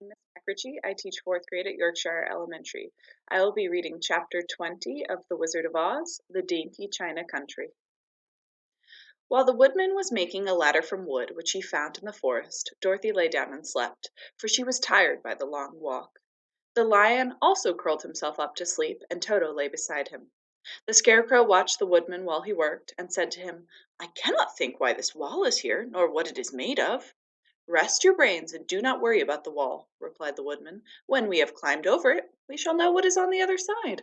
Miss McRitchie. I teach fourth grade at Yorkshire Elementary. I will be reading Chapter 20 of The Wizard of Oz, The Dainty China Country. While the woodman was making a ladder from wood which he found in the forest, Dorothy lay down and slept, for she was tired by the long walk. The lion also curled himself up to sleep, and Toto lay beside him. The Scarecrow watched the woodman while he worked, and said to him, "I cannot think why this wall is here, nor what it is made of." "Rest your brains and do not worry about the wall," replied the woodman. "When we have climbed over it, we shall know what is on the other side."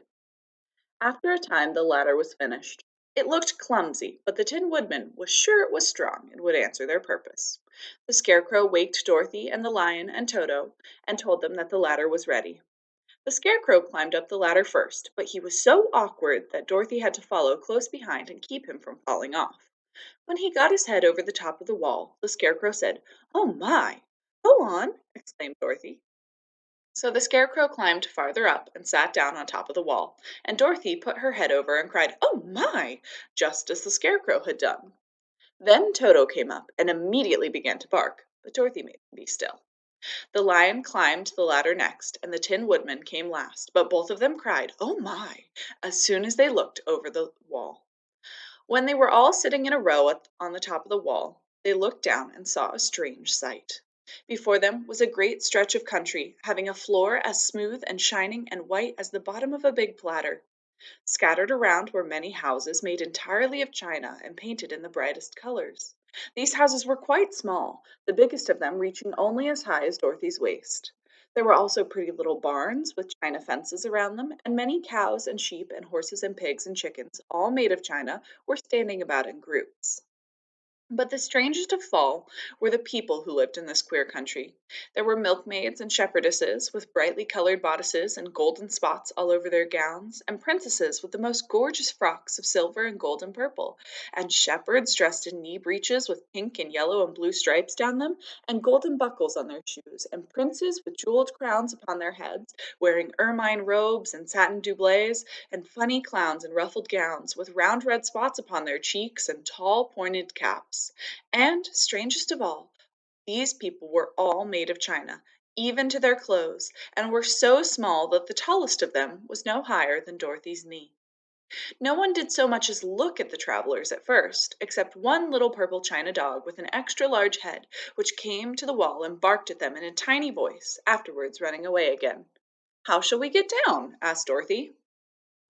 After a time the ladder was finished. It looked clumsy, but the Tin Woodman was sure it was strong and would answer their purpose. The Scarecrow waked Dorothy and the lion and Toto, and told them that the ladder was ready. The Scarecrow climbed up the ladder first, but he was so awkward that Dorothy had to follow close behind and keep him from falling off. When he got his head over the top of the wall, the Scarecrow said, "Oh my!" "Go on!" exclaimed Dorothy. So the Scarecrow climbed farther up and sat down on top of the wall, and Dorothy put her head over and cried, "Oh my!" just as the Scarecrow had done. Then Toto came up and immediately began to bark, but Dorothy made him be still. The lion climbed the ladder next, and the Tin Woodman came last, but both of them cried, "Oh my!" as soon as they looked over the wall. When they were all sitting in a row on the top of the wall, they looked down and saw a strange sight. Before them was a great stretch of country, having a floor as smooth and shining and white as the bottom of a big platter. Scattered around were many houses made entirely of china and painted in the brightest colors. These houses were quite small, the biggest of them reaching only as high as Dorothy's waist. There were also pretty little barns with china fences around them, and many cows and sheep and horses and pigs and chickens, all made of china, were standing about in groups. But the strangest of all were the people who lived in this queer country. There were milkmaids and shepherdesses with brightly colored bodices and golden spots all over their gowns, and princesses with the most gorgeous frocks of silver and gold and purple, and shepherds dressed in knee breeches with pink and yellow and blue stripes down them, and golden buckles on their shoes, and princes with jeweled crowns upon their heads, wearing ermine robes and satin doublets, and funny clowns in ruffled gowns, with round red spots upon their cheeks and tall pointed caps. And, strangest of all, these people were all made of china, even to their clothes, and were so small that the tallest of them was no higher than Dorothy's knee. No one did so much as look at the travelers at first, except one little purple china dog with an extra large head, which came to the wall and barked at them in a tiny voice, afterwards running away again. "How shall we get down?" asked Dorothy.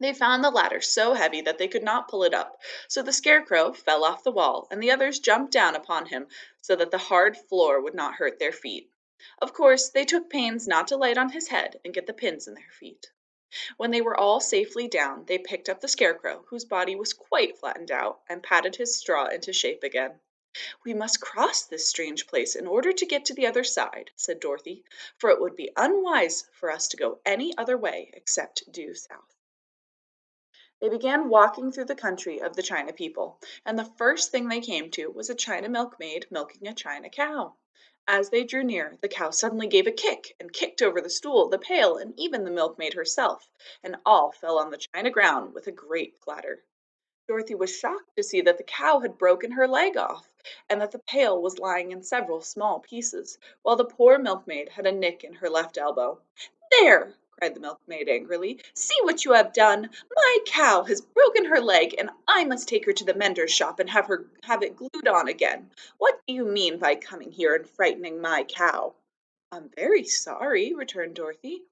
They found the ladder so heavy that they could not pull it up, so the Scarecrow fell off the wall, and the others jumped down upon him so that the hard floor would not hurt their feet. Of course, they took pains not to light on his head and get the pins in their feet. When they were all safely down, they picked up the Scarecrow, whose body was quite flattened out, and patted his straw into shape again. "We must cross this strange place in order to get to the other side," said Dorothy, "for it would be unwise for us to go any other way except due south." They began walking through the country of the China people, and the first thing they came to was a China milkmaid milking a China cow. As they drew near, the cow suddenly gave a kick and kicked over the stool, the pail, and even the milkmaid herself, and all fell on the china ground with a great clatter. Dorothy was shocked to see that the cow had broken her leg off, and that the pail was lying in several small pieces, while the poor milkmaid had a nick in her left elbow. "There!" cried the milkmaid angrily. "See what you have done! My cow has broken her leg, and I must take her to the mender's shop and have it glued on again. What do you mean by coming here and frightening my cow?" "I'm very sorry," returned Dorothy.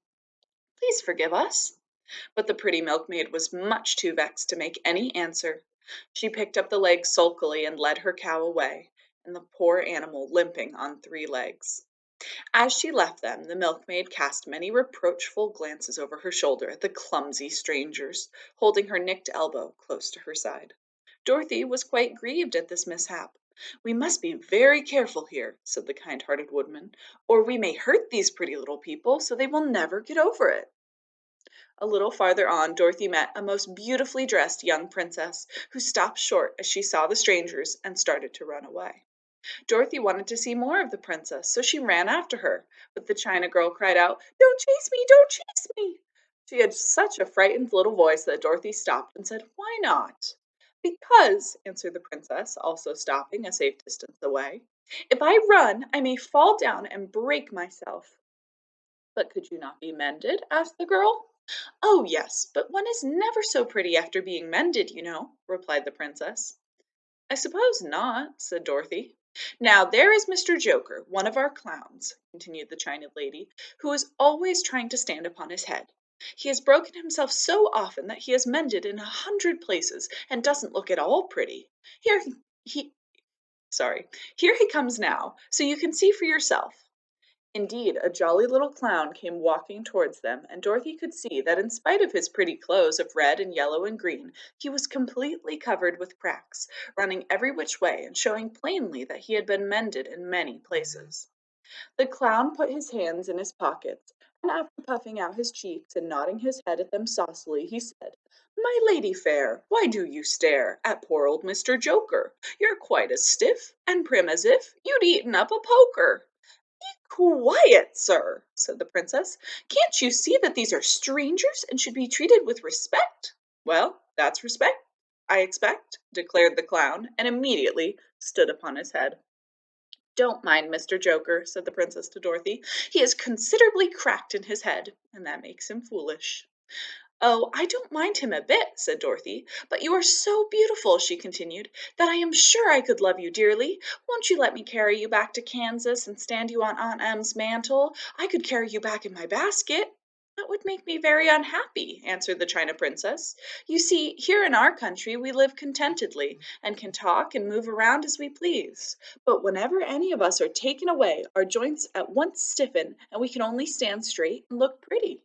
"Please forgive us." But the pretty milkmaid was much too vexed to make any answer. She picked up the leg sulkily and led her cow away, and the poor animal limping on three legs. As she left them, the milkmaid cast many reproachful glances over her shoulder at the clumsy strangers, holding her nicked elbow close to her side. Dorothy was quite grieved at this mishap. "We must be very careful here," said the kind-hearted woodman, "or we may hurt these pretty little people so they will never get over it." A little farther on Dorothy met a most beautifully dressed young princess, who stopped short as she saw the strangers and started to run away. Dorothy wanted to see more of the princess, so she ran after her, but the China girl cried out, "Don't chase me! Don't chase me!" She had such a frightened little voice that Dorothy stopped and said, "Why not?" "Because," answered the princess, also stopping a safe distance away, "if I run, I may fall down and break myself." "But could you not be mended?" asked the girl. "Oh, yes, but one is never so pretty after being mended, you know," replied the princess. "I suppose not," said Dorothy. "Now there is Mr. Joker, one of our clowns," continued the China lady, "who is always trying to stand upon his head. He has broken himself so often that he has mended in 100 places and doesn't look at all pretty. Here he sorry, here he comes now, so you can see for yourself." Indeed, a jolly little clown came walking towards them, and Dorothy could see that in spite of his pretty clothes of red and yellow and green, he was completely covered with cracks, running every which way and showing plainly that he had been mended in many places. The clown put his hands in his pockets, and after puffing out his cheeks and nodding his head at them saucily, he said, "My lady fair, why do you stare At poor old Mr. Joker? You're quite as stiff and prim as if You'd eaten up a poker." "Quiet, sir," said the princess. "Can't you see that these are strangers and should be treated with respect?" "Well, that's respect, I expect," declared the clown, and immediately stood upon his head. "Don't mind Mr. Joker," said the princess to Dorothy. "He is considerably cracked in his head, and that makes him foolish." "Oh, I don't mind him a bit," said Dorothy. "But you are so beautiful," she continued, "that I am sure I could love you dearly. Won't you let me carry you back to Kansas and stand you on Aunt Em's mantle? I could carry you back in my basket." "That would make me very unhappy," answered the China Princess. "You see, here in our country we live contentedly, and can talk and move around as we please. But whenever any of us are taken away, our joints at once stiffen, and we can only stand straight and look pretty.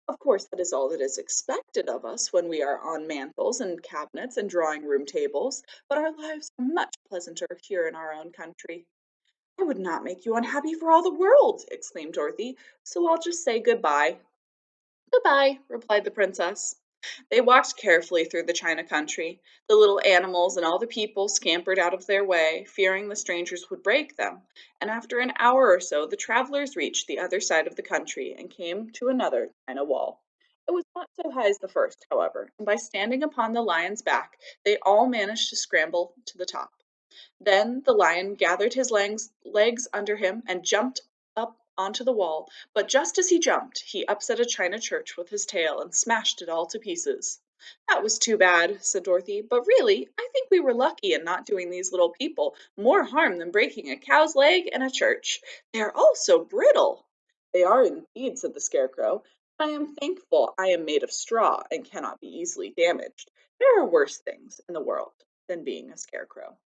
Of course, that is all that is expected of us when we are on mantels and cabinets and drawing room tables, but our lives are much pleasanter here in our own country." "I would not make you unhappy for all the world!" exclaimed Dorothy, "so I'll just say good bye." "Good bye," replied the princess. They walked carefully through the China country. The little animals and all the people scampered out of their way, fearing the strangers would break them, and after an hour or so the travelers reached the other side of the country and came to another China wall. It was not so high as the first, however, and by standing upon the lion's back, they all managed to scramble to the top. Then the lion gathered his legs under him and jumped up onto the wall, but just as he jumped, he upset a china church with his tail and smashed it all to pieces. "That was too bad," said Dorothy, "but really, I think we were lucky in not doing these little people more harm than breaking a cow's leg in a church. They are all so brittle." "They are indeed," said the Scarecrow, "and I am thankful I am made of straw and cannot be easily damaged. There are worse things in the world than being a scarecrow."